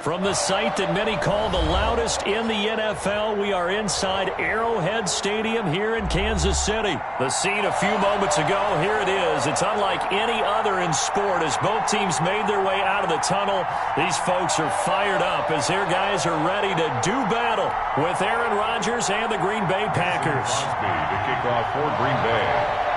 From the site that many call the loudest in the NFL, we are inside Arrowhead Stadium here in Kansas City. The scene a few moments ago, here it is. It's unlike any other in sport as both teams made their way out of the tunnel. These folks are fired up as their guys are ready to do battle with Aaron Rodgers and the Green Bay Packers. To kick off for Green Bay.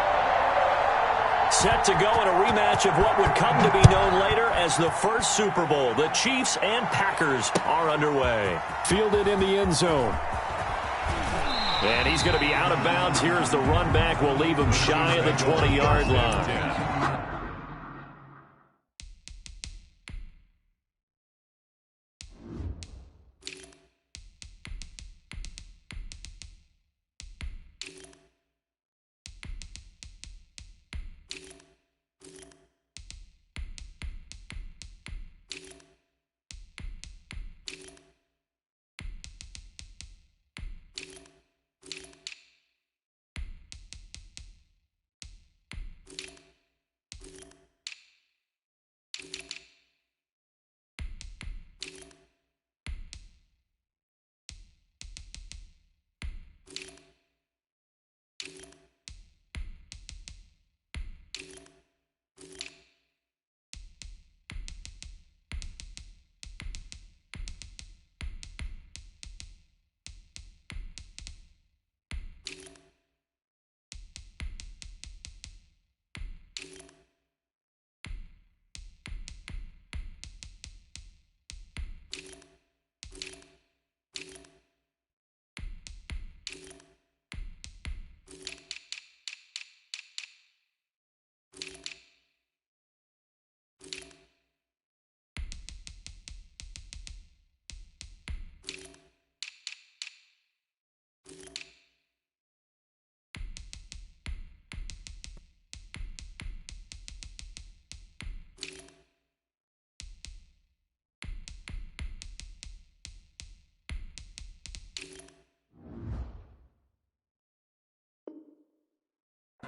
Set to go in a rematch of what would come to be known later as the first Super Bowl. The Chiefs and Packers are underway. Fielded in the end zone. And he's going to be out of bounds. Here's the run back. Will leave him shy of the 20-yard line.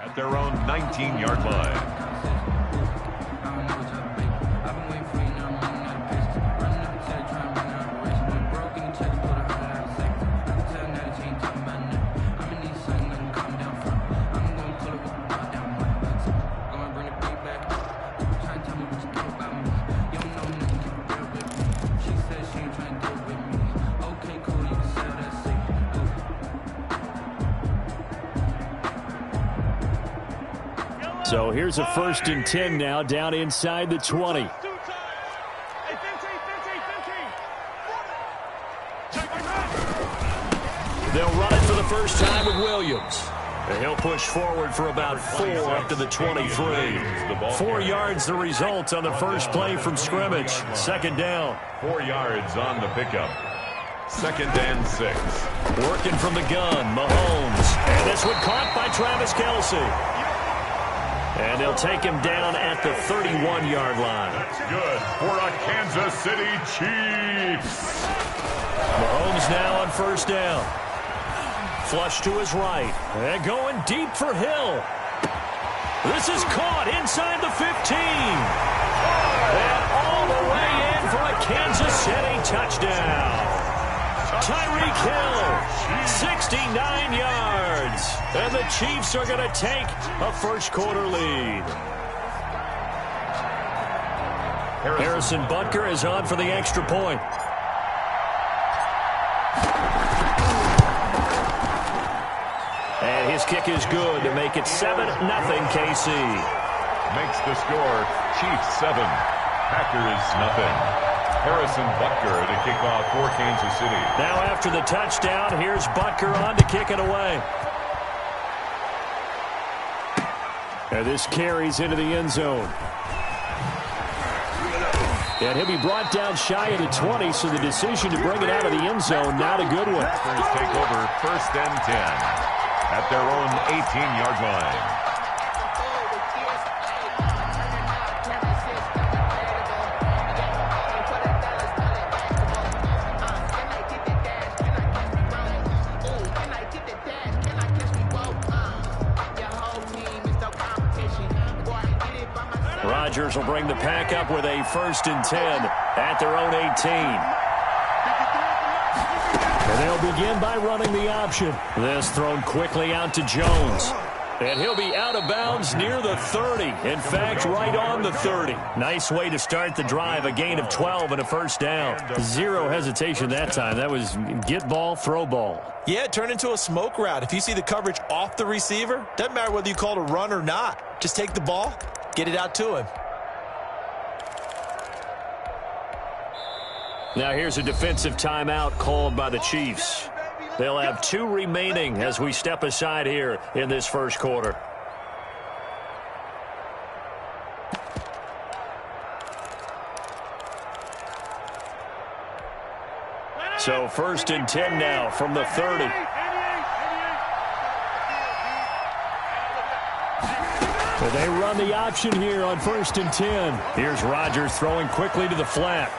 At their own 19-yard line. So here's a 1st and 10 now, down inside the 20. They'll run it for the first time with Williams. And he'll push forward for about 4 up to the 23. 4 yards the result on the first play from scrimmage. 2nd down. 4 yards on the pickup. 2nd and 6. Working from the gun, Mahomes. And this one caught by Travis Kelce. And they'll take him down at the 31-yard line. That's good for a Kansas City Chiefs. Mahomes now on 1st down. Flush to his right. And going deep for Hill. This is caught inside the 15. And all the way in for a Kansas City touchdown. Tyreek Hill, 69 yards. And the Chiefs are going to take a first-quarter lead. Harrison Butker is on for the extra point. And his kick is good to make it 7-0 KC. Makes the score Chiefs 7, Packers 0. Harrison Butker to kick off for Kansas City. Now after the touchdown, here's Butker on to kick it away. And this carries into the end zone. And he'll be brought down shy of the 20, so the decision to bring it out of the end zone, not a good one. Packers take over 1st and 10 at their own 18-yard line. Rodgers will bring the pack up with a 1st and 10 at their own 18. And they'll begin by running the option. This thrown quickly out to Jones. And he'll be out of bounds near the 30. In fact, right on the 30. Nice way to start the drive. A gain of 12 and a 1st down. Zero hesitation that time. That was get ball, throw ball. Yeah, it turned into a smoke route. If you see the coverage off the receiver, doesn't matter whether you call it a run or not. Just take the ball, get it out to him. Now here's a defensive timeout called by the Chiefs. They'll have 2 remaining as we step aside here in this 1st quarter. So 1st and 10 now from the 30. But they run the option here on 1st and 10. Here's Rodgers throwing quickly to the flat.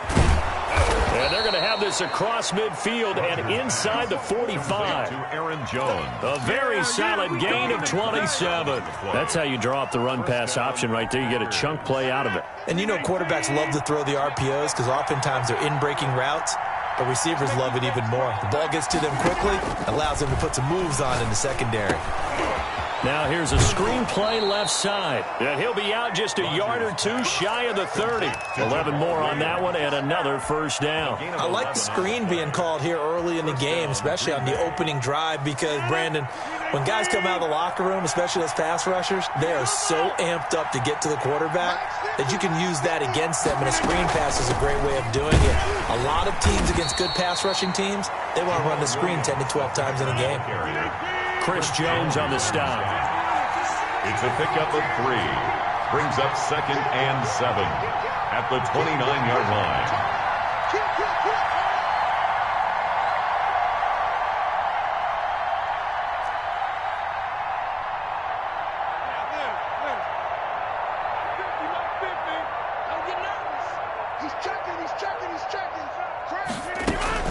And they're going to have this across midfield and inside the 45. To Aaron Jones. A very solid gain of 27. That's how you draw up the run-pass option right there. You get a chunk play out of it. And you know quarterbacks love to throw the RPOs because oftentimes they're in-breaking routes. But receivers love it even more. The ball gets to them quickly, allows them to put some moves on in the secondary. Now here's a screen play left side. And he'll be out just a yard or 2 shy of the 30. 11 more on that one and another 1st down. I like the screen being called here early in the game, especially on the opening drive because, Brandon, when guys come out of the locker room, especially those pass rushers, they are so amped up to get to the quarterback that you can use that against them, and a screen pass is a great way of doing it. A lot of teams against good pass rushing teams, they want to run the screen 10 to 12 times in a game. Chris Jones on the stop. It's a pickup of 3. Brings up 2nd and 7 at the 29-yard line.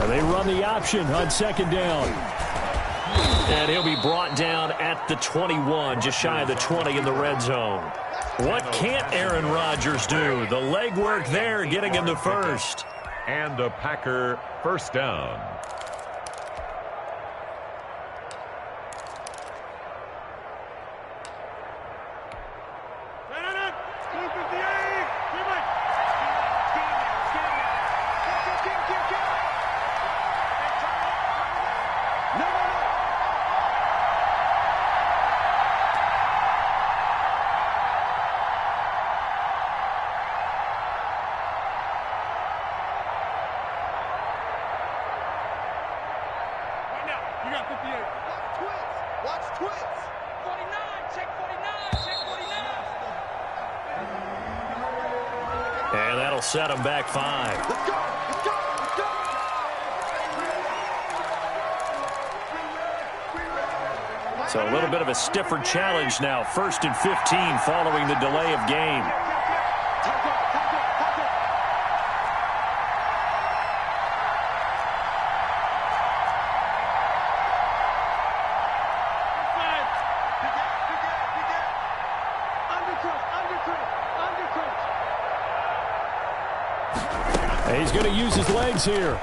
And they run the option on 2nd down. And he'll be brought down at the 21, just shy of the 20 in the red zone. What can't Aaron Rodgers do? The legwork there, getting him the 1st. And a Packer 1st down. And that'll set him back 5. So a little bit of a stiffer challenge now. 1st and 15 following the delay of game. He's going to use his legs here.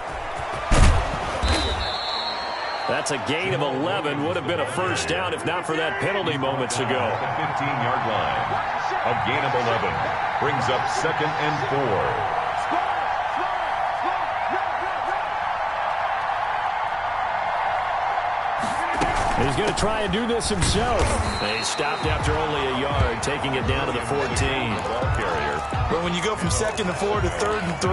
That's a gain of 11. Would have been a 1st down if not for that penalty moments ago. At the 15-yard line. A gain of 11. Brings up 2nd and 4. He's going to try and do this himself. He stopped after only a yard, taking it down to the 14. Ball carrier. But when you go from 2nd and 4 to 3rd and 3,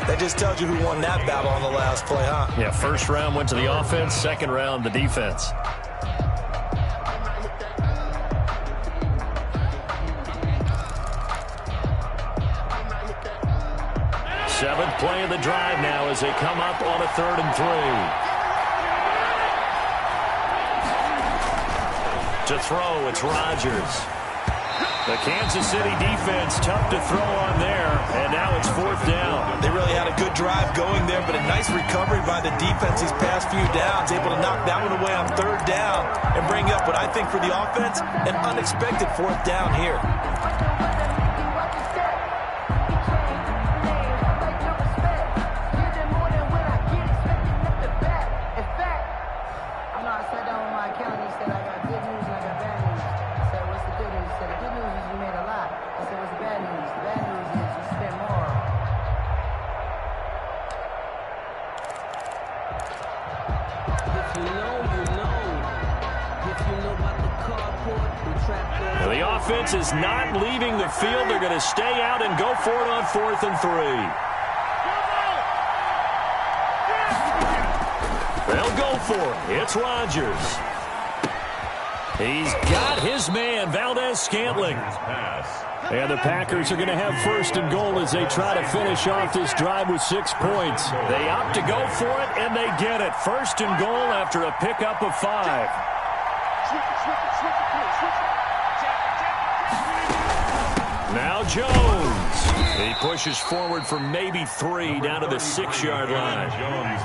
that just tells you who won that battle on the last play, huh? Yeah, 1st round went to the offense, 2nd round the defense. Seventh play of the drive now as they come up on a 3rd and 3. To throw, it's Rodgers. The Kansas City defense tough to throw on there, and now it's 4th down. They really had a good drive going there, but a nice recovery by the defense these past few downs, able to knock that one away on 3rd down and bring up what I think for the offense, an unexpected 4th down here. Well, the offense is not leaving the field. They're going to stay out and go for it on 4th and 3. They'll go for it. It's Rodgers. He's got his man, Valdez-Scantling. And the Packers are going to have 1st and goal as they try to finish off this drive with 6 points. They opt to go for it, and they get it. 1st and goal after a pickup of 5. Now Jones. He pushes forward for maybe 3 down to the 6-yard line.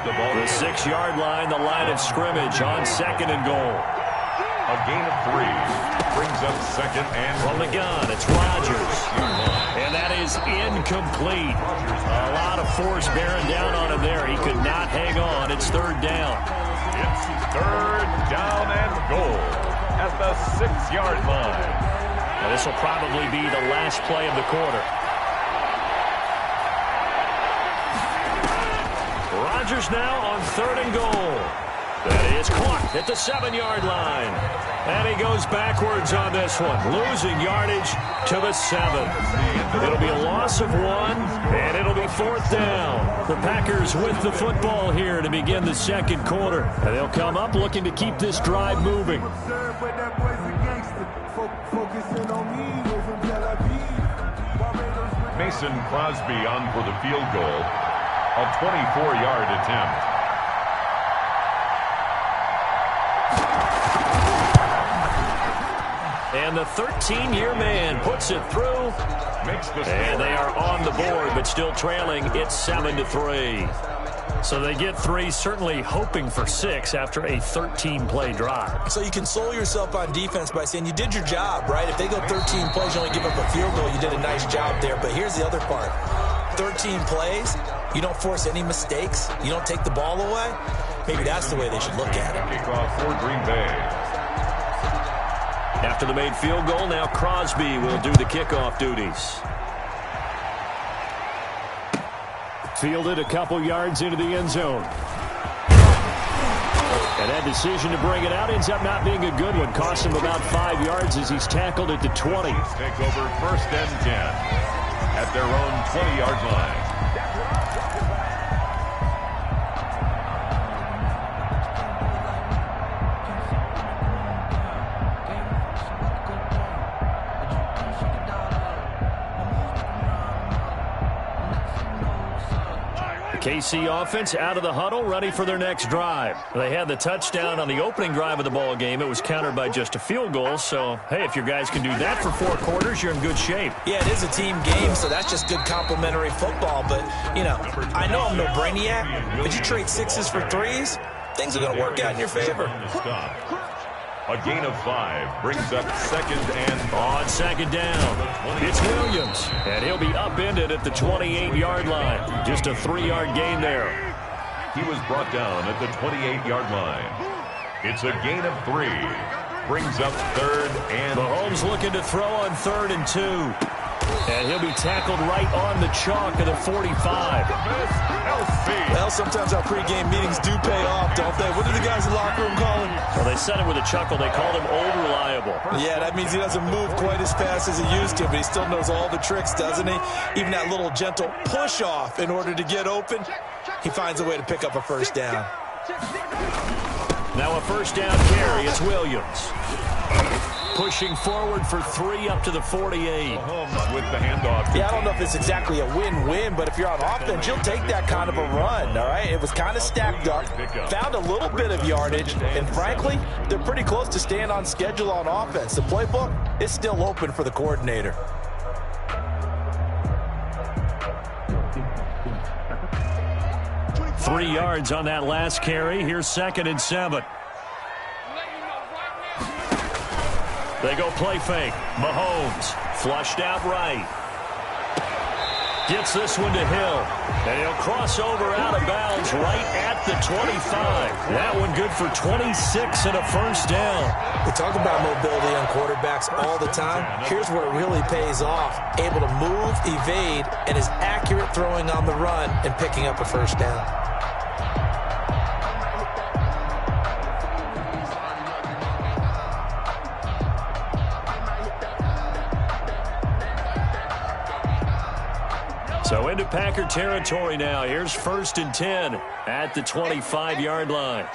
The 6-yard line, the line of scrimmage on 2nd and goal. A gain of 3 brings up 2nd and from the gun. It's Rodgers. And that is incomplete. A lot of force bearing down on him there. He could not hang on. It's 3rd down. It's 3rd down and goal at the 6-yard line. Now, this will probably be the last play of the quarter. Rodgers now on 3rd and goal. That is caught at the 7-yard line. And he goes backwards on this one, losing yardage to the 7. It'll be a loss of 1, and it'll be 4th down. The Packers with the football here to begin the 2nd quarter. And they'll come up looking to keep this drive moving. Mason Crosby on for the field goal. A 24-yard attempt. And the 13-year man puts it through. And they are on the board, but still trailing. It's 7-3. So they get 3, certainly hoping for 6 after a 13-play drive. So you console yourself on defense by saying you did your job, right? If they go 13 plays, you only give up a field goal, you did a nice job there. But here's the other part. 13 plays, you don't force any mistakes, you don't take the ball away. Maybe that's the way they should look at it. Kickoff for Green Bay. After the made field goal, now Crosby will do the kickoff duties. Fielded a couple yards into the end zone. And that decision to bring it out ends up not being a good one. Cost him about 5 yards as he's tackled at the 20. Take over 1st and 10 at their own 20-yard line. KC offense out of the huddle, ready for their next drive. They had the touchdown on the opening drive of the ball game. It was countered by just a field goal. So, hey, if your guys can do that for 4 quarters, you're in good shape. Yeah, it is a team game, so that's just good complimentary football. But, you know, I know I'm no brainiac, but you trade 6s for 3s, things are going to work out in your favor. A gain of 5 brings up 2nd and on 2nd down. It's Williams, and he'll be upended at the 28-yard line. Just a 3-yard gain there. He was brought down at the 28-yard line. It's a gain of 3. Brings up 3rd and Mahomes looking to throw on 3rd and 2. And he'll be tackled right on the chalk of the 45. Well, sometimes our pregame meetings do pay off, don't they? What do the guys in the locker room call him? Well, they said it with a chuckle. They called him Old Reliable. Yeah, that means he doesn't move quite as fast as he used to, but he still knows all the tricks, doesn't he? Even that little gentle push-off in order to get open, he finds a way to pick up a 1st down. Now a 1st down carry. It's Williams. Pushing forward for 3 up to the 48. Mahomes with the handoff. Yeah, I don't know if it's exactly a win-win, but if you're on offense, you'll take that kind of a run, all right? It was kind of stacked up, found a little bit of yardage, and frankly, they're pretty close to staying on schedule on offense. The playbook is still open for the coordinator. Three yards on that last carry. Here's 2nd and 7. They go play fake. Mahomes flushed out right. Gets this one to Hill. And he'll cross over out of bounds right at the 25. That one good for 26 and a 1st down. We talk about mobility on quarterbacks all the time. Here's where it really pays off. Able to move, evade, and is accurate throwing on the run and picking up a 1st down. So into Packer territory now. Here's 1st and 10 at the 25-yard line.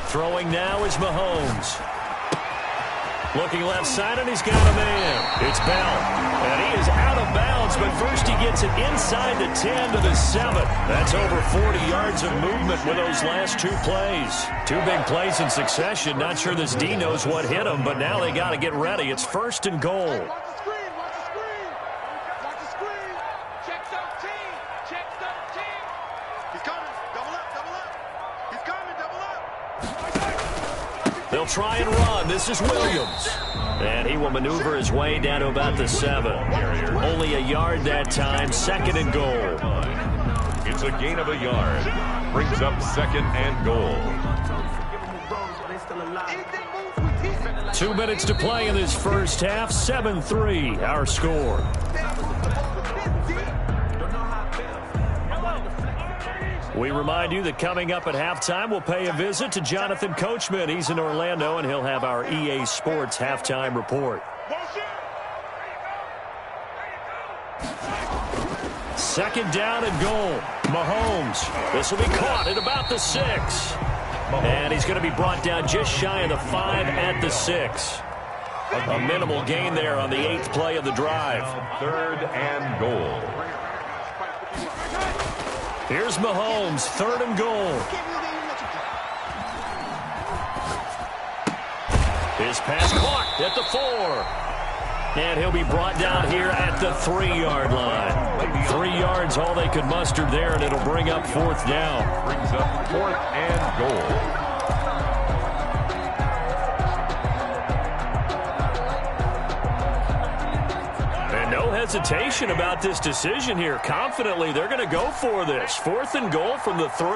Throwing now is Mahomes. Looking left side, and he's got a man. It's Bell. And he is out of bounds, but first he gets it inside the 10 to the 7. That's over 40 yards of movement with those last 2 plays. 2 big plays in succession. Not sure this D knows what hit him, but now they got to get ready. It's 1st and goal. Watch the screen. Watch the screen. Watch the screen. Check 13. Check 13. He's coming. Double up. Double up. He's coming. Double up. They'll try and run. This is Williams. And he will maneuver his way down to about the 7. Only a yard that time. 2nd and goal. It's a gain of a yard. Brings up 2nd and goal. 2 minutes to play in this first half. 7-3 our score. We remind you that coming up at halftime, we'll pay a visit to Jonathan Coachman. He's in Orlando, and he'll have our EA Sports halftime report. 2nd down and goal. Mahomes. This will be caught at about the 6. And he's going to be brought down just shy of the 5 at the 6. A minimal gain there on the 8th play of the drive. 3rd and goal. Here's Mahomes, 3rd and goal. His pass caught at the 4. And he'll be brought down here at the 3-yard line. 3 yards, all they could muster there, and it'll bring up 4th down. Brings up 4th and goal. Hesitation about this decision here. Confidently, they're going to go for this. 4th and goal from the 3.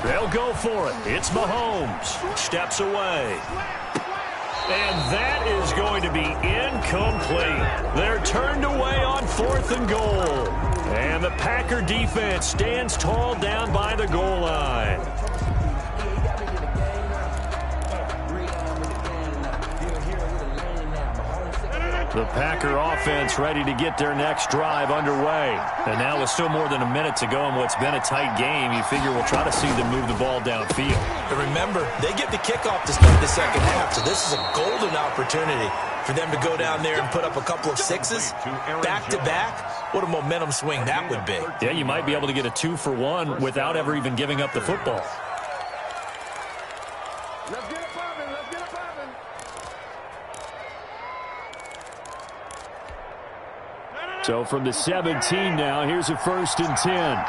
They'll go for it. It's Mahomes. Steps away. And that is going to be incomplete. They're turned away on 4th and goal. And the Packer defense stands tall down by the goal line. The Packer offense ready to get their next drive underway. And now with still more than a minute to go in what's been a tight game, you figure we'll try to see them move the ball downfield. And remember, they get the kickoff to start the second half, so this is a golden opportunity for them to go down there and put up a couple of 6s back-to-back. What a momentum swing that would be. Yeah, you might be able to get a 2-for-1 without ever even giving up the football. Let's get it popping. Let's get it popping. So from the 17 now, here's a 1st and 10.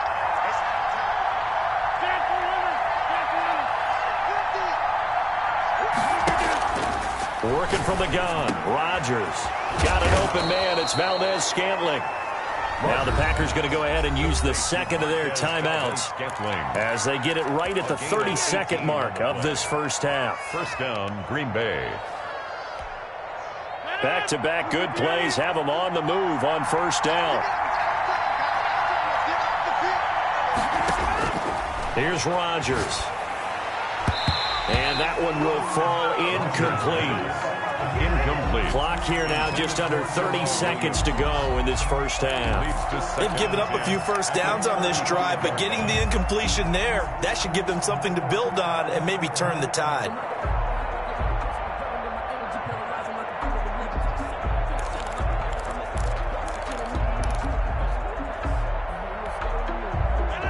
Working from the gun, Rodgers. Got an open man, it's Valdez-Scantling. Now the Packers going to go ahead and use the 2nd of their timeouts as they get it right at the 32nd mark of this first half. 1st down, Green Bay. Back-to-back good plays have them on the move on 1st down. Here's Rodgers. And that one will fall incomplete. Clock here now just under 30 seconds to go in this first half. They've given up a few first downs on this drive, but getting the incompletion there, that should give them something to build on and maybe turn the tide.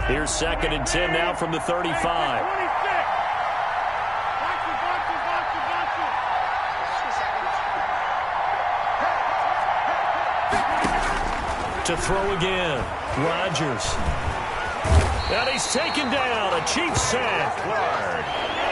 Here's 2nd and 10 now from the 35. To throw again, Rodgers. And he's taken down, a Chiefs sack.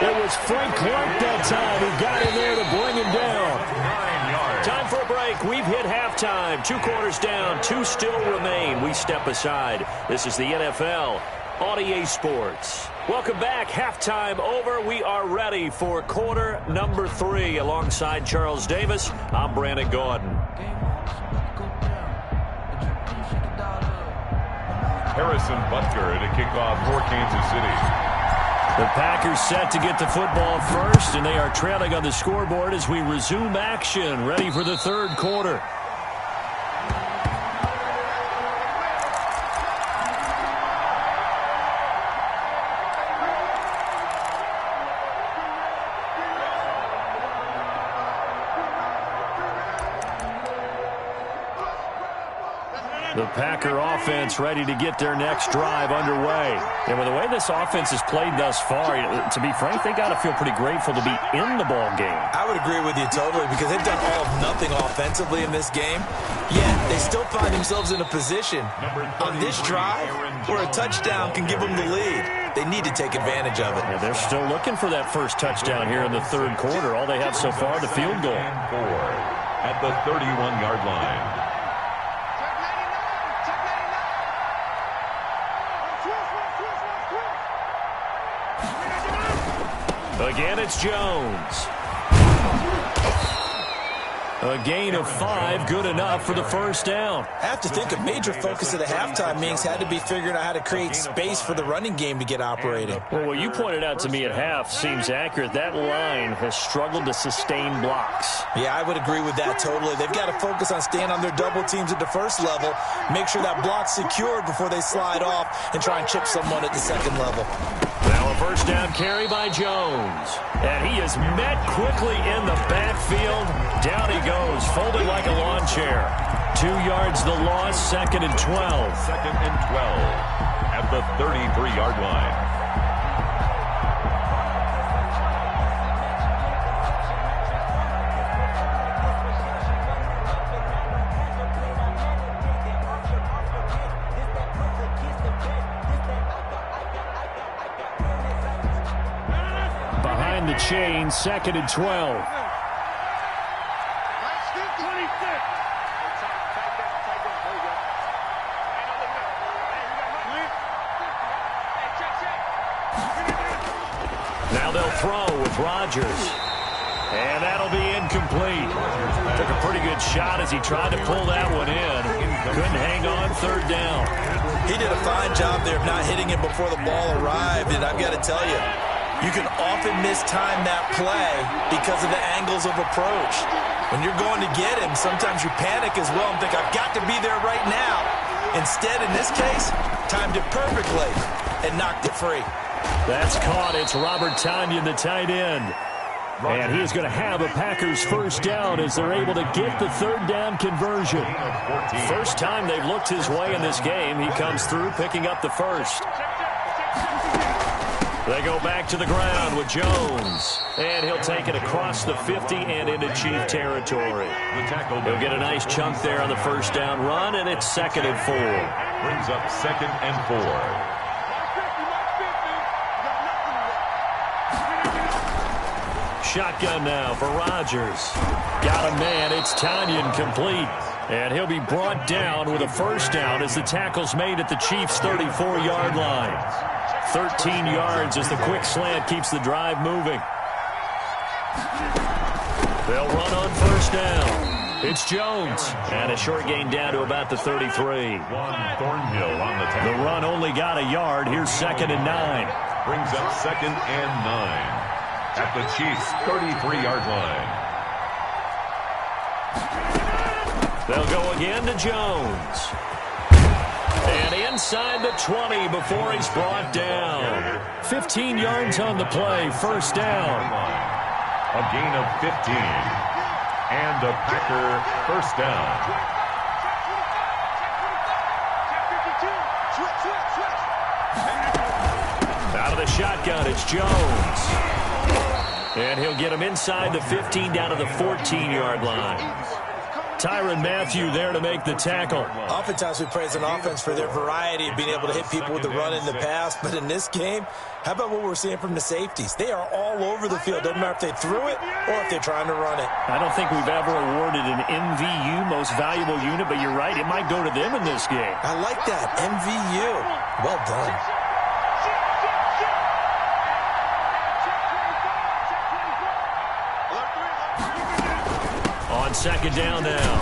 It was Frank Clark that time who got in there to bring him down. 9 yards. Time for a break. We've hit halftime. 2 quarters down, 2 still remain. We step aside. This is the NFL on EA Sports. Welcome back. Halftime over. We are ready for quarter number 3. Alongside Charles Davis, I'm Brandon Gordon. Harrison Butker to kick off for Kansas City. The Packers set to get the football first, and they are trailing on the scoreboard as we resume action, ready for the third quarter. The Packer offense ready to get their next drive underway. And with the way this offense has played thus far, to be frank, they got to feel pretty grateful to be in the ball game. I would agree with you totally because they've done all of nothing offensively in this game. Yet they still find themselves in a position on this drive where a touchdown can give them the lead. They need to take advantage of it. Yeah, they're still looking for that first touchdown here in the third quarter. All they have so far, the field goal. At the 31-yard line. Again, it's Jones. A gain of 5, good enough for the first down. I have to think a major focus of the halftime meetings had to be figuring out how to create space for the running game to get operating. Well, what you pointed out to me at half seems accurate. That line has struggled to sustain blocks. Yeah, I would agree with that totally. They've got to focus on staying on their double teams at the first level, make sure that block's secured before they slide off and try and chip someone at the second level. Now a first down carry by Jones. And he is met quickly in the backfield. Down he goes, folded like a lawn chair. 2 yards the loss, 2nd and 12. 2nd and 12 at the 33-yard line. Behind the chain, 2nd and 12. Now they'll throw with Rodgers. And that'll be incomplete. Took a pretty good shot as he tried to pull that one in. Couldn't hang on, third down. He did a fine job there of not hitting it before the ball arrived, and I've got to tell you, you can often mistime that play because of the angles of approach. When you're going to get him, sometimes you panic as well and think, I've got to be there right now. Instead, in this case, timed it perfectly and knocked it free. That's caught. It's Robert Tonyan, the tight end. And he is going to have a Packers first down as they're able to get the third down conversion. First time they've looked his way in this game. He comes through picking up the first. They go back to the ground with Jones. And he'll take it across the 50 and into Chief territory. He'll get a nice chunk there on the first down run, and it's 2nd and 4. Brings up 2nd and 4. Shotgun now for Rodgers. Got a man. It's Tonyan complete. And he'll be brought down with a first down as the tackle's made at the Chiefs' 34-yard line. 13 yards as the quick slant keeps the drive moving. They'll run on first down. It's Jones. And a short gain down to about the 33. Thornhill on the tackle. The run only got a yard. Here's 2nd and 9. Brings up 2nd and 9. At the Chiefs' 33-yard line. They'll go again to Jones. And inside the 20 before he's brought down. 15 yards on the play, first down. A gain of 15. And a Packer first down. Out of the shotgun, it's Jones. And he'll get him inside the 15 down to the 14-yard line. Tyrann Mathieu there to make the tackle. Oftentimes we praise an offense for their variety of being able to hit people with the run in the pass. But in this game, how about what we're seeing from the safeties? They are all over the field. Doesn't matter if they threw it or if they're trying to run it. I don't think we've ever awarded an MVU, most valuable unit, but you're right, it might go to them in this game. I like that, MVU. Well done. On second down now.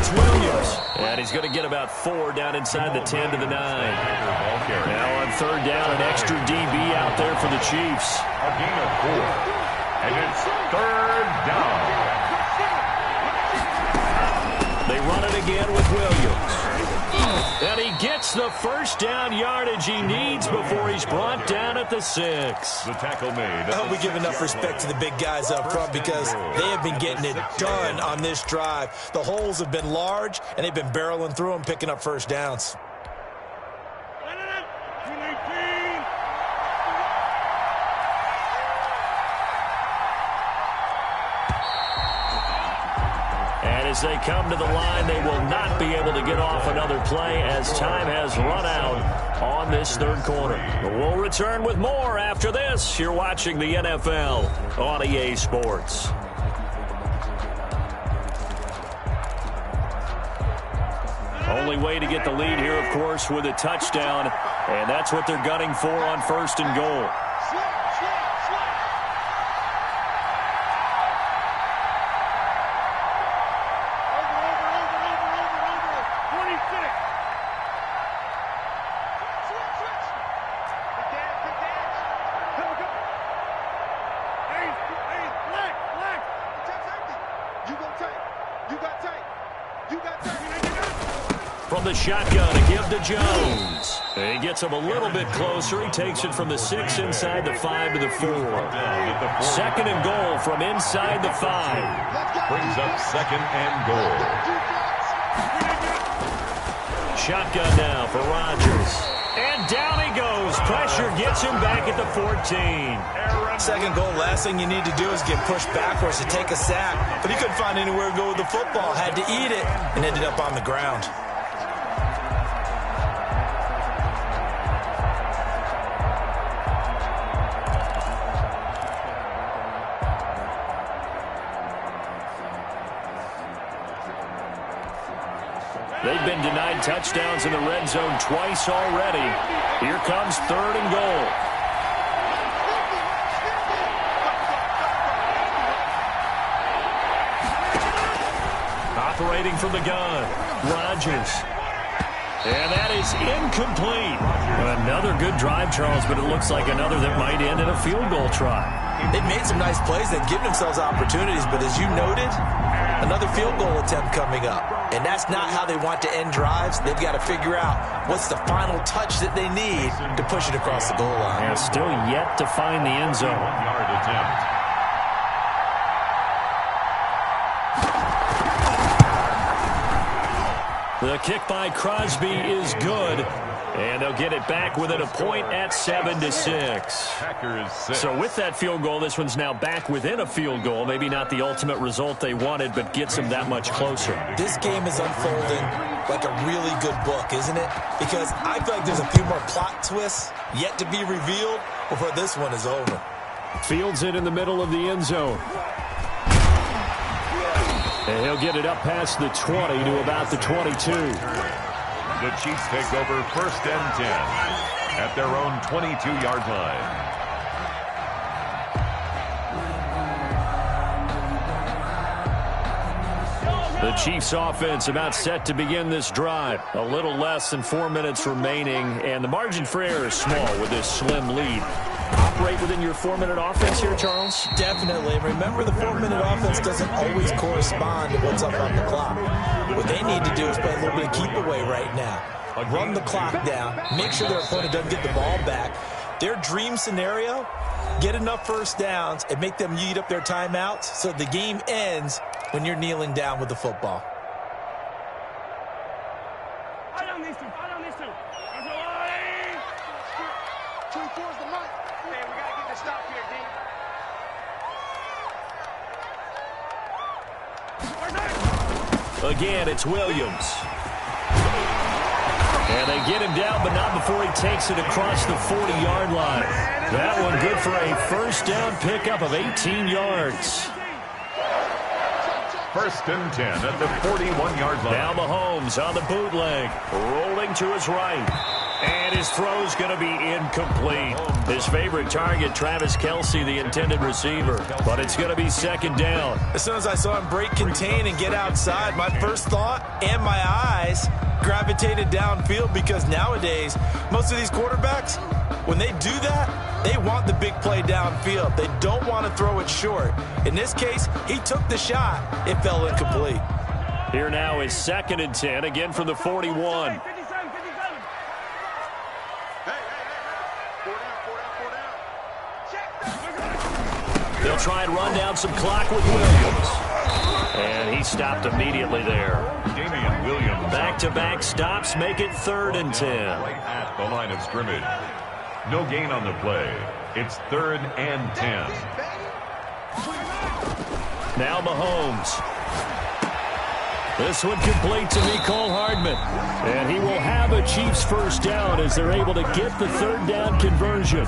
It's Williams. And he's going to get about 4 down inside the 10 to the 9. Now on third down, an extra DB out there for the Chiefs. A gain of 4. And it's third down. They run it again with Williams. And he gets the first down yardage he needs before he's brought down at the 6. The tackle made. I hope we give enough respect to the big guys up front because they have been getting it done on this drive. The holes have been large, and they've been barreling through them, picking up first downs. As they come to the line, they will not be able to get off another play as time has run out on this third quarter. We'll return with more after this. You're watching the NFL on EA Sports. Only way to get the lead here, of course, with a touchdown, and that's what they're gunning for on first and goal. From the shotgun, a give to Jones. He gets him a little bit closer. He takes it from the 6 inside the 5 to the 4. Second and goal from inside the 5. Brings up second and goal. Shotgun now for Rodgers. And down he goes. Pressure gets him back at the 14. Second goal, last thing you need to do is get pushed backwards to take a sack. But he couldn't find anywhere to go with the football. Had to eat it and ended up on the ground. They've been denied touchdowns in the red zone twice already. Here comes third and goal. Operating from the gun, Rodgers. And that is incomplete. Another good drive, Charles, but it looks like another that might end in a field goal try. They've made some nice plays. They've given themselves opportunities, but as you noted, another field goal attempt coming up. And that's not how they want to end drives. They've got to figure out what's the final touch that they need to push it across the goal line. And still yet to find the end zone. 1-yard attempt. The kick by Crosby is good. And they'll get it back within a point at 7-6. Packers 6. So with that field goal, this one's now back within a field goal. Maybe not the ultimate result they wanted, but gets them that much closer. This game is unfolding like a really good book, isn't it? Because I feel like there's a few more plot twists yet to be revealed before this one is over. Fields it in the middle of the end zone. And he'll get it up past the 20 to about the 22. The Chiefs take over first and 10 at their own 22-yard line. The Chiefs offense about set to begin this drive. A little less than 4 minutes remaining, and the margin for error is small with this slim lead. Operate within your 4-minute offense here, Charles? Definitely. And remember, the 4-minute offense doesn't always correspond to what's up on the clock. What they need to do is play a little bit of keep away right now. Run the clock down. Make sure their opponent doesn't get the ball back. Their dream scenario, get enough first downs and make them eat up their timeouts so the game ends when you're kneeling down with the football. I don't need to. There's a line. 24's the mic. Man, we got to get the stop here, D. Again, it's Williams. And they get him down, but not before he takes it across the 40-yard line. That one good for a first down pickup of 18 yards. First and 10 at the 41-yard line. Now Mahomes on the bootleg, rolling to his right. And And his throw's going to be incomplete. His favorite target, Travis Kelce, the intended receiver. But it's going to be second down. As soon as I saw him break contain and get outside, my first thought and my eyes gravitated downfield, because nowadays, most of these quarterbacks, when they do that, they want the big play downfield. They don't want to throw it short. In this case, he took the shot. It fell incomplete. Here now is 2nd and 10, again from the 41. They'll try and run down some clock with Williams. And he stopped immediately there. Damian Williams. Back-to-back stops make it 3rd and 10. Right at the line of scrimmage. No gain on the play. It's 3rd and 10. Now Mahomes. This one complete to Mecole Hardman. And he will have a Chiefs first down as they're able to get the 3rd down conversion.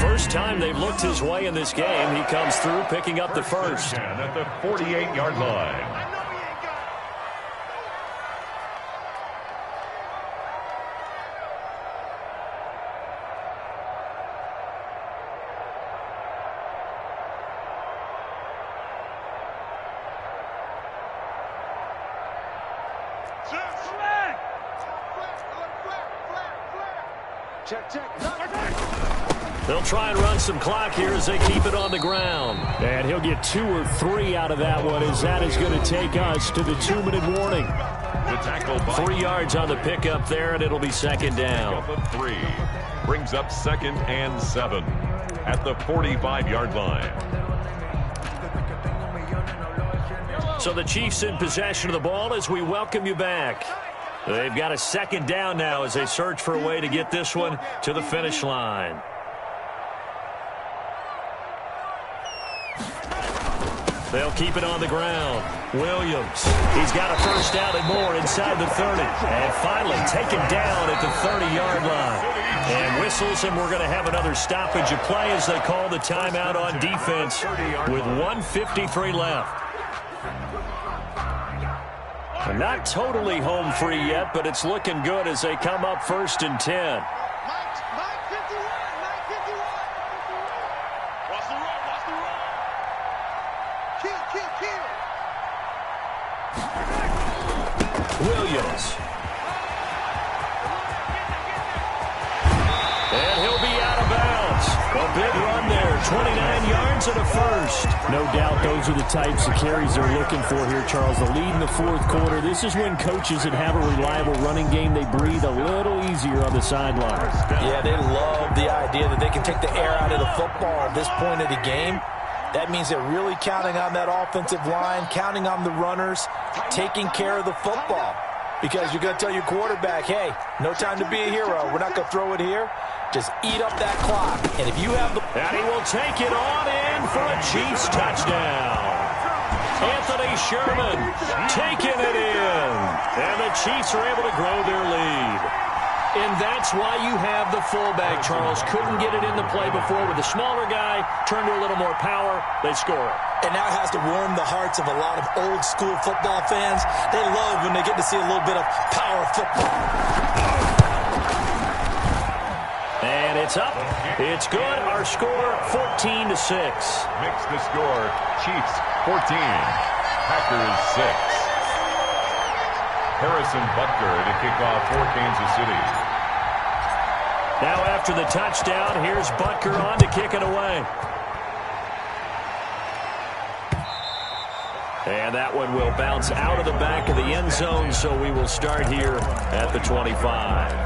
First time they've looked his way in this game. He comes through picking up the first. At the 48-yard line. They'll try and run some clock here as they keep it on the ground. And he'll get 2 or 3 out of that one, as that is going to take us to the 2-minute warning. The tackle 3 yards on the pickup there, and it'll be second down. Pickup of 3 brings up 2nd and 7 at the 45-yard line. So the Chiefs in possession of the ball as we welcome you back. They've got a 2nd down now as they search for a way to get this one to the finish line. They'll keep it on the ground. Williams, he's got a first down and more inside the 30. And finally taken down at the 30-yard line. And whistles, and we're going to have another stoppage of play as they call the timeout on defense with 1:53 left. Not totally home free yet, but it's looking good as they come up 1st and 10. Williams. And he'll be out of bounds. A big run there, 29 yards and a first. No doubt those are the types of carries they're looking for here, Charles. The lead in the 4th quarter. This is when coaches that have a reliable running game, they breathe a little easier on the sideline. Yeah, they love the idea that they can take the air out of the football at this point of the game. That means they're really counting on that offensive line, counting on the runners, taking care of the football. Because you're going to tell your quarterback, hey, no time to be a hero. We're not going to throw it here. Just eat up that clock. And if you have the... And he will take it on in for a Chiefs touchdown. Anthony Sherman taking it in. And the Chiefs are able to grow their lead. And that's why you have the fullback, Charles. Couldn't get it into play before with the smaller guy. Turned to a little more power. They score it. And that has to warm the hearts of a lot of old-school football fans. They love when they get to see a little bit of power football. And it's up. It's good. Our score, 14-6. Makes the score, Chiefs 14, Packers 6. Harrison Butker to kick off for Kansas City. Now after the touchdown, here's Butker on to kick it away. And that one will bounce out of the back of the end zone, so we will start here at the 25.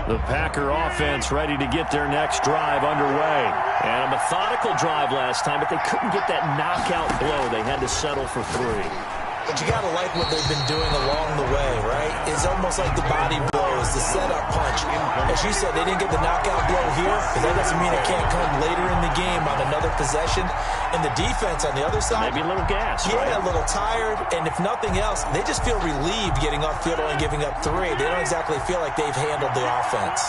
The Packer offense ready to get their next drive underway. And a methodical drive last time, but they couldn't get that knockout blow. They had to settle for 3. But you got to like what they've been doing along the way, right? It's almost like the body blows, the setup punch. As you said, they didn't get the knockout blow here, but that doesn't mean it can't come later in the game on another possession. And the defense on the other side, maybe a little gas, yeah, right? A little tired. And if nothing else, they just feel relieved getting upfield and giving up 3. They don't exactly feel like they've handled the offense.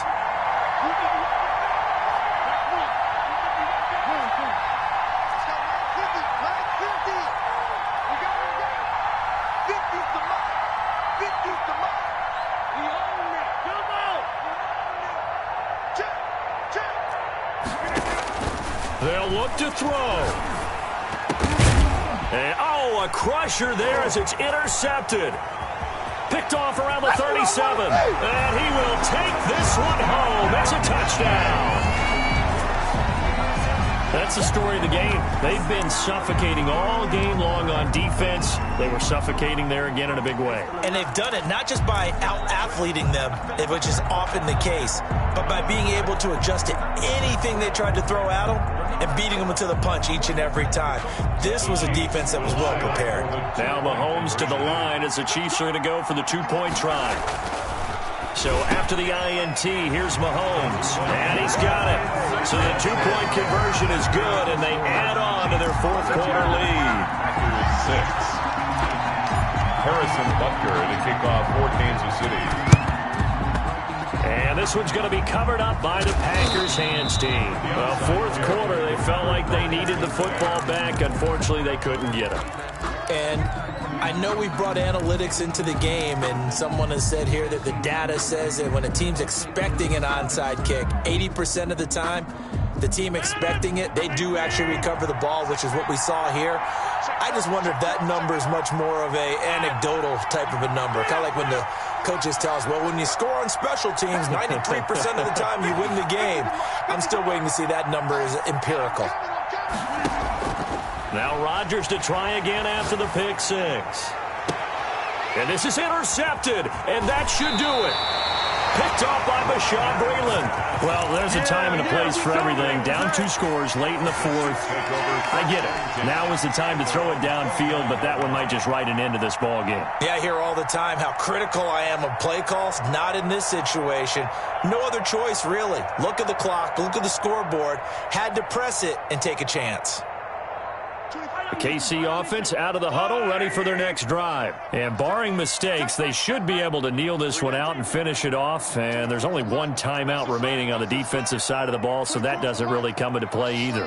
They'll look to throw. And, a crusher there as it's intercepted. Picked off around the 37. And he will take this one home. It's a touchdown. That's the story of the game. They've been suffocating all game long on defense. They were suffocating there again in a big way. And they've done it not just by out-athleting them, which is often the case, but by being able to adjust to anything they tried to throw at them and beating them to the punch each and every time. This was a defense that was well prepared. Now Mahomes to the line as the Chiefs are going to go for the two-point try. So after the INT, here's Mahomes, and he's got it. So the two-point conversion is good, and they add on to their fourth quarter lead. Packers 6. Harrison Butker to kick off for Kansas City. And this one's going to be covered up by the Packers hands team. Well, fourth quarter, they felt like they needed the football back. Unfortunately, they couldn't get it. And I know we brought analytics into the game, and someone has said here that the data says that when a team's expecting an onside kick, 80% of the time, the team expecting it, they do actually recover the ball, which is what we saw here. I just wonder if that number is much more of a anecdotal type of a number. Kind of like when the coaches tell us, well, when you score on special teams, 93% of the time you win the game. I'm still waiting to see that number is empirical. Now Rodgers to try again after the pick six. And this is intercepted, and that should do it. Picked off by Bashaud Breeland. Well, there's a time and a place for everything. Down 2 scores late in the fourth. I get it. Now is the time to throw it downfield, but that one might just write an end to this ball game. Yeah, I hear all the time how critical I am of play calls. Not in this situation. No other choice, really. Look at the clock. Look at the scoreboard. Had to press it and take a chance. The KC offense out of the huddle, ready for their next drive. And barring mistakes, they should be able to kneel this one out and finish it off. And there's only one timeout remaining on the defensive side of the ball, so that doesn't really come into play either.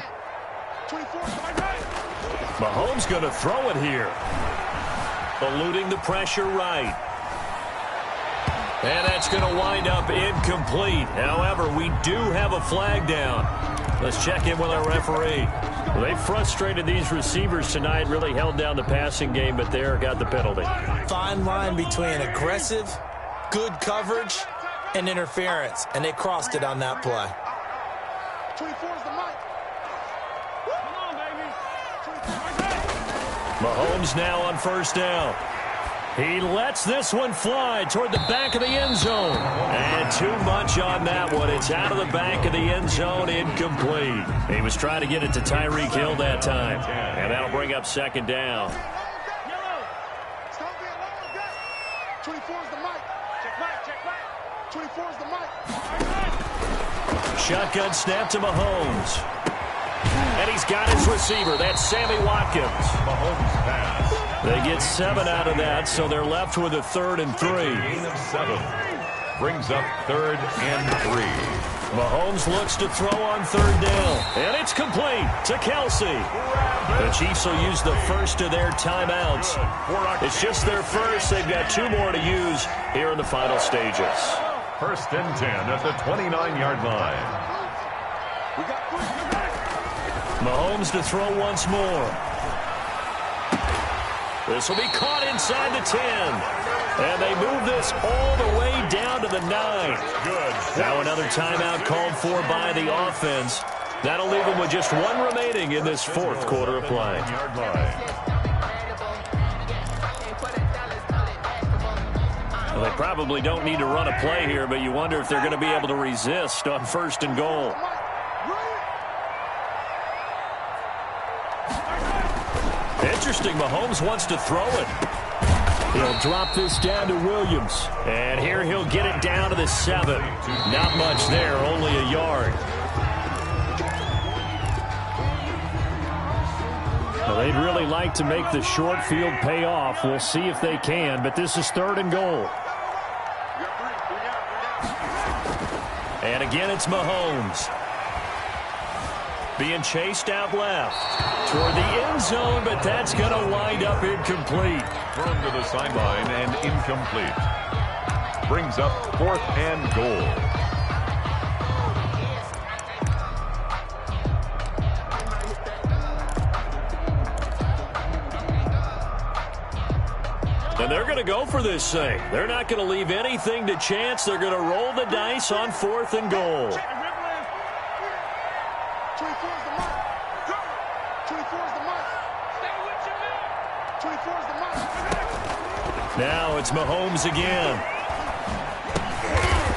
Mahomes going to throw it here. Eluding the pressure right. And that's going to wind up incomplete. However, we do have a flag down. Let's check in with our referee. Well, they frustrated these receivers tonight, really held down the passing game, but there got the penalty. Fine line between aggressive, good coverage, and interference, and they crossed it on that play. 24 is the mic. Mahomes now on first down. He lets this one fly toward the back of the end zone. And too much on that one. It's out of the back of the end zone, incomplete. He was trying to get it to Tyreek Hill that time. And that'll bring up second down. 24 is the mic. Check mic, check mic. 24 is the mic. Shotgun snap to Mahomes. And he's got his receiver. That's Sammy Watkins. Mahomes pass. They get 7 out of that, so they're left with a 3rd and 3. Gain of 7. Brings up 3rd and 3. Mahomes looks to throw on 3rd down. And it's complete to Kelsey. The Chiefs will use the first of their timeouts. It's just their first. They've got 2 more to use here in the final stages. 1st and 10 at the 29-yard line. Mahomes to throw once more. This will be caught inside the 10. And they move this all the way down to the 9. Good. Now another timeout called for by the offense. That'll leave them with just 1 remaining in this 4th quarter of play. Well, they probably don't need to run a play here, but you wonder if they're going to be able to resist on 1st and goal. Interesting, Mahomes wants to throw it. He'll drop this down to Williams. And here he'll get it down to the 7. Not much there, only a yard. Well, they'd really like to make the short field pay off. We'll see if they can, but this is 3rd and goal. And again, it's Mahomes. being chased out left toward the end zone, but that's going to wind up incomplete. Thrown to the sideline and incomplete. Brings up 4th and goal. And they're going to go for this thing. They're not going to leave anything to chance. They're going to roll the dice on 4th and goal. 24 is the mark. 24 is the mark. Stay with your man. 24 is the mark. Now it's Mahomes again.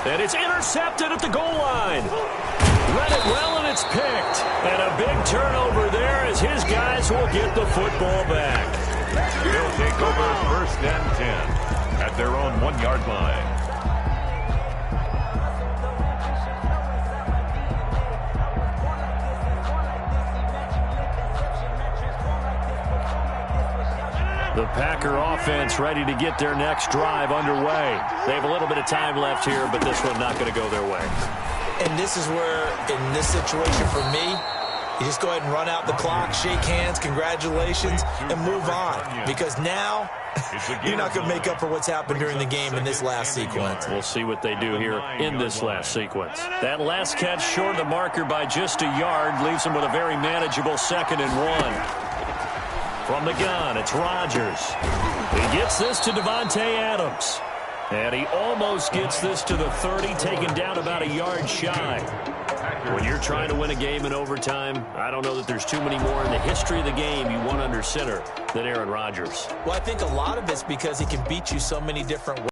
And it's intercepted at the goal line. Read it well, and it's picked. And a big turnover there as his guys will get the football back. They'll take over 1st and 10 at their own 1-yard line. The Packer offense ready to get their next drive underway. They have a little bit of time left here, but this one not going to go their way. And this is where, in this situation for me, you just go ahead and run out the clock, shake hands, congratulations, and move on. Because now, you're not going to make up for what's happened during the game in this last sequence. We'll see what they do here in this last sequence. That last catch short of the marker by just a yard leaves them with a very manageable 2nd and 1. From the gun, it's Rodgers. He gets this to Devontae Adams. And he almost gets this to the 30, taken down about a yard shy. When you're trying to win a game in overtime, I don't know that there's too many more in the history of the game you want under center than Aaron Rodgers. Well, I think a lot of it's because he can beat you so many different ways.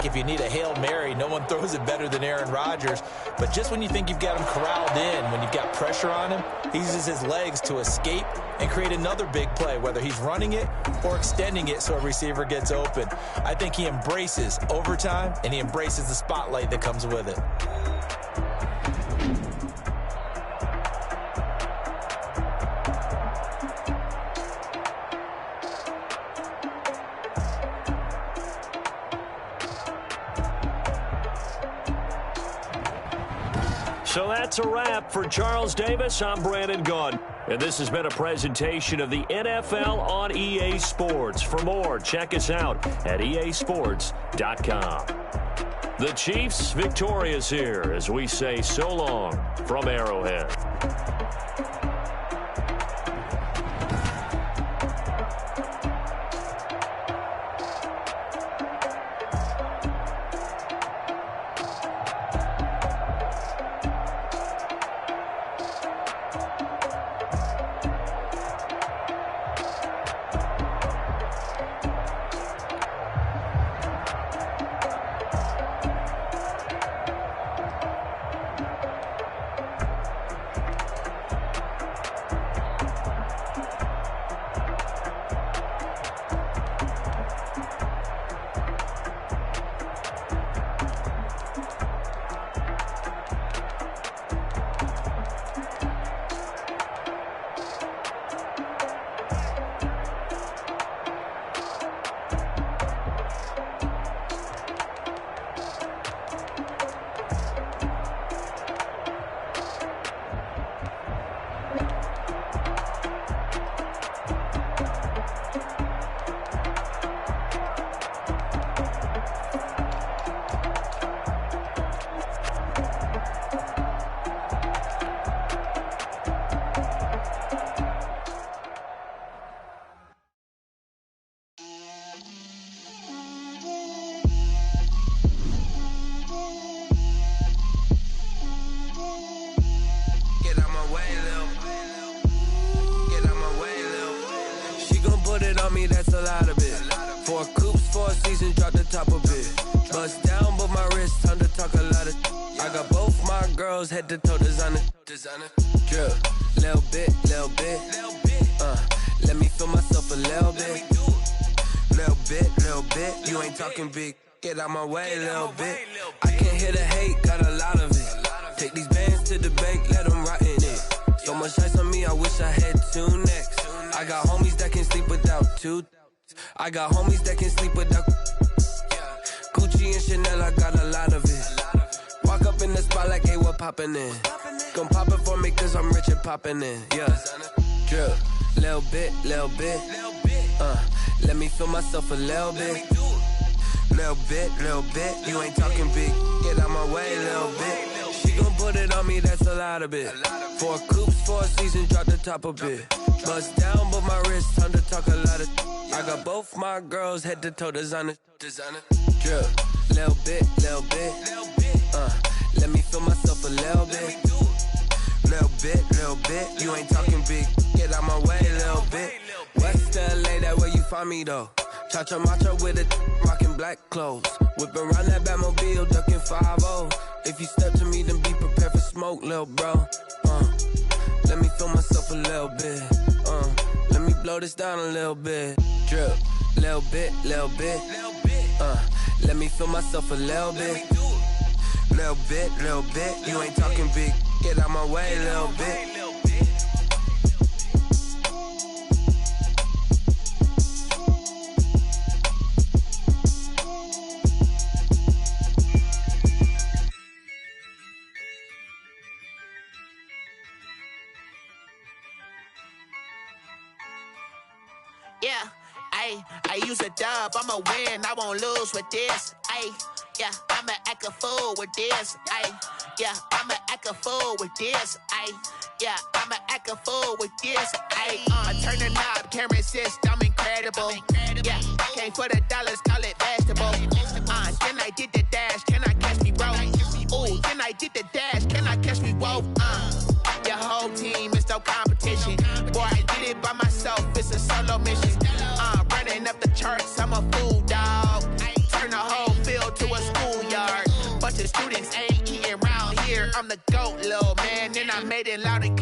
If you need a Hail Mary, no one throws it better than Aaron Rodgers. But just when you think you've got him corralled in, when you've got pressure on him, he uses his legs to escape and create another big play, whether he's running it or extending it so a receiver gets open. I think he embraces overtime, and he embraces the spotlight that comes with it. So that's a wrap for Charles Davis. I'm Brandon Gaudin. And this has been a presentation of the NFL on EA Sports. For more, check us out at easports.com. The Chiefs victorious here as we say so long from Arrowhead. That's a lot of it. 4 coops, 4 seasons, drop the top of it. Bust down, but my wrist, time to talk a lot of. I got both my girls head to toe designer. Drip, little bit. Let me feel myself a little bit. Little bit. You ain't talking big. Get out my way, little bit. I can't hear the hate, got a lot of it. Take these bands to the bank, let them rot in it. So much ice on me, I wish I had 2 necks. I got homies that can sleep without 2. I got homies that can sleep without Gucci and Chanel, I got a lot of it. Walk up in the spot. spot like, hey, what poppin' in? Gon' pop it for me cause I'm rich and poppin' in, yeah. Drip, little bit, let me feel myself a little bit. Little bit, you ain't talking big. Get out my way, little bit. She gon' put it on me, that's a lot of it. 4 coops, 4 seasons, drop the top a bit. Bust down, but my wrist, time to talk a lot of. I got both my girls head to toe designer. Drip, little bit, let me feel myself a little bit. Little bit, you ain't talking big. Get out my way, little bit. West LA, that where you find me though. Cha-cha macha with it, rockin' black clothes. Whippin' around that Batmobile, duckin' 5-0. If you step to me, then be prepared for smoke, lil' bro. Let me feel myself a little bit. Let me blow this down a little bit. Drip, little bit. Let me feel myself a little bit. Little bit, you ain't talking big. Get out my way, little bit. Yeah, I use a dub, I'ma win, I won't lose with this. Yeah, I'ma act a fool with this. Yeah, I'ma act a fool with this. Yeah, I'ma act a fool with this. I turn the knob, camera assist, I'm incredible. Yeah, came for the dollars, call it vegetable. Then I did the dash, can I catch me roll? Ooh, then I did the dash, can I catch me roll? Your whole team is no competition. Boy, I did it by myself, it's a solo mission. Running up the charts, I'm a fool, dog. Turn the whole field to a schoolyard. Bunch of students ain't eating round here. I'm the GOAT, little man, and I made it loud and